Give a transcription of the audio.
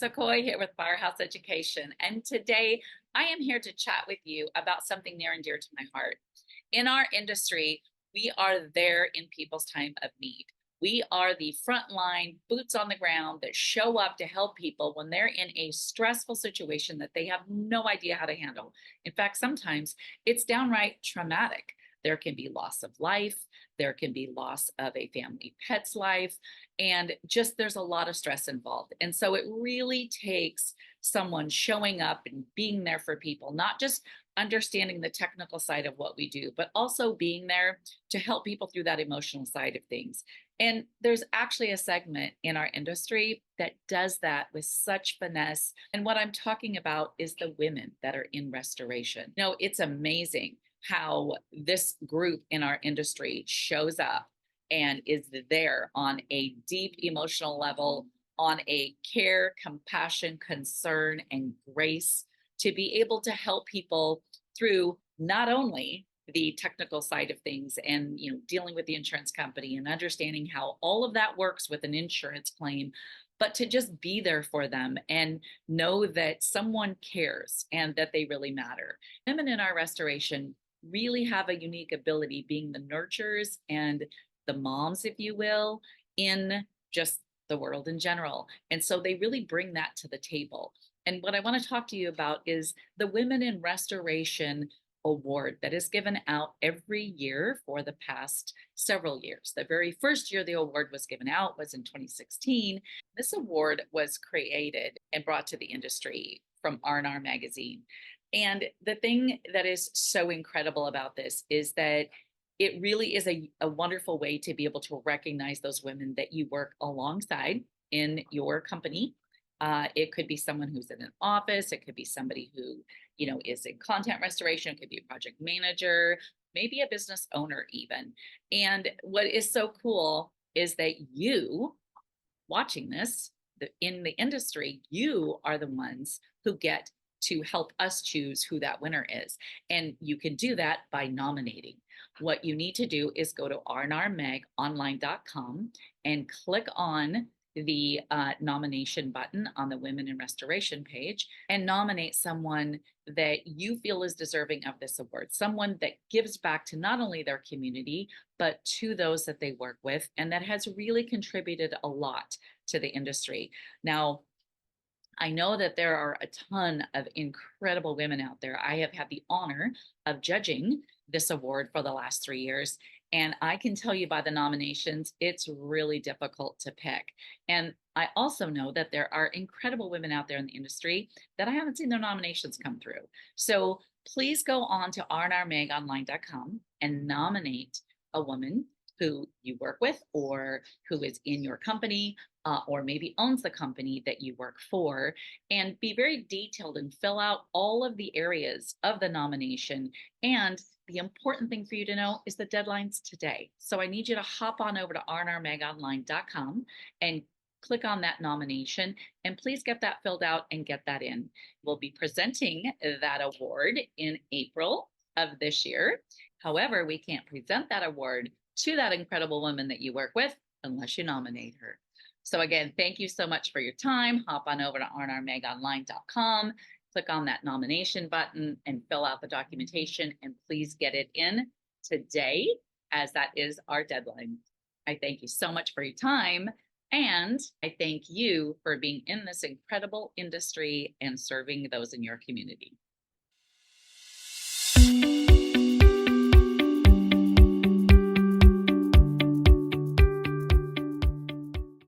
Sequoia here with Firehouse Education, and today I am here to chat with you about something near and dear to my heart. In our industry, we are there in people's time of need. We are the frontline boots on the ground that show up to help people when they're in a stressful situation that they have no idea how to handle. In fact, sometimes it's downright traumatic. There can be loss of life, there can be loss of a family pet's life, and just there's a lot of stress involved. And so it really takes someone showing up and being there for people, not just understanding the technical side of what we do, but also being there to help people through that emotional side of things. And there's actually a segment in our industry that does that with such finesse. And what I'm talking about is the women that are in restoration. It's amazing how this group in our industry shows up and is there on a deep emotional level, on a care, compassion, concern, and grace to be able to help people through not only the technical side of things and dealing with the insurance company and understanding how all of that works with an insurance claim, but to just be there for them and know that someone cares and that they really matter. Women in our restoration really have a unique ability being the nurturers and the moms, if you will, in just the world in general. And so they really bring that to the table. And what I want to talk to you about is the Women in Restoration Award that is given out every year for the past several years. The very first year the award was given out was in 2016. This award was created and brought to the industry from R&R magazine. And the thing that is so incredible about this is that it really is a wonderful way to be able to recognize those women that you work alongside in your company. It could be someone who's in an office. It could be somebody who, is in content restoration. It could be a project manager, maybe a business owner even. And what is so cool is that you watching this in the industry, you are the ones who get to help us choose who that winner is. And you can do that by nominating. What you need to do is go to rnrmagonline.com and click on the nomination button on the Women in Restoration page and nominate someone that you feel is deserving of this award, someone that gives back to not only their community, but to those that they work with, and that has really contributed a lot to the industry. Now, I know that there are a ton of incredible women out there. I have had the honor of judging this award for the last 3 years. And I can tell you by the nominations, it's really difficult to pick. And I also know that there are incredible women out there in the industry that I haven't seen their nominations come through. So please go on to rnrmagonline.com and nominate a woman who you work with or who is in your company or maybe owns the company that you work for, and be very detailed and fill out all of the areas of the nomination. And the important thing for you to know is the deadline's today. So I need you to hop on over to rnrmagonline.com and click on that nomination, and please get that filled out and get that in. We'll be presenting that award in April of this year. However, we can't present that award to that incredible woman that you work with unless you nominate her. So again, thank you so much for your time. Hop on over to rnrmagonline.com, click on that nomination button and fill out the documentation, and please get it in today, as that is our deadline. I thank you so much for your time, and I thank you for being in this incredible industry and serving those in your community.